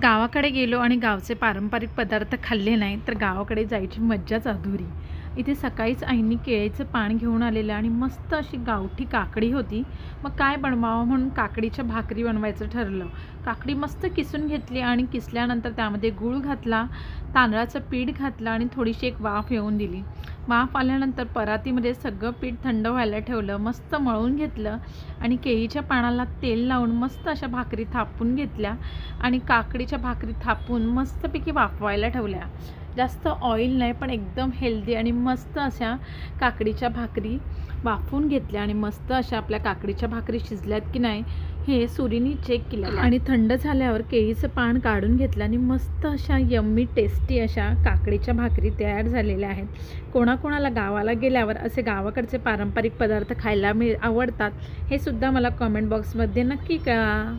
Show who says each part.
Speaker 1: गावाकडे गेलो आणि गावचे पारंपरिक पदार्थ खाल्ले नाही तर गावाकडे जायची मज्जाच अधुरी. इथे सकाळीच आईंनी केळीचं पान घेऊन आलेलं आणि मस्त अशी गावठी काकडी होती. मग काय बनवावं म्हणून काकडीच्या भाकरी बनवायचं ठरलं. काकडी मस्त किसून घेतली आणि किसल्यानंतर त्यामध्ये गूळ घातला, तांदळाचं पीठ घातलं आणि थोडीशी एक वाफ येऊन दिली. वाफ आल्यानंतर परातीमध्ये सगळं पीठ थंड व्हायला ठेवलं, मस्त मळून घेतलं आणि केळीच्या पानाला तेल लावून मस्त अशा भाकरी थापून घेतल्या आणि काकडीच्या भाकरी थापून मस्तपैकी वाफवायला ठेवल्या. जास्त ऑइल नाही पण एकदम हेल्दी आणि मस्त अशा काकडीच्या भाकरी वाफवून घेतल्या आणि मस्त अशा आपल्या काकडीच्या भाकरी शिजल्यात की नाही हे सुरीनी चेक केलं आणि थंड झाल्यावर केळीचं पान काढून घेतलं आणि मस्त अशा यम्मी टेस्टी अशा काकडीच्या भाकरी तयार झालेल्या आहेत. कोणाकोणाला गावाला गेल्यावर असे गावाकडचे पारंपरिक पदार्थ खायला आवडतात हे सुद्धा मला कमेंट बॉक्समध्ये नक्की कळवा.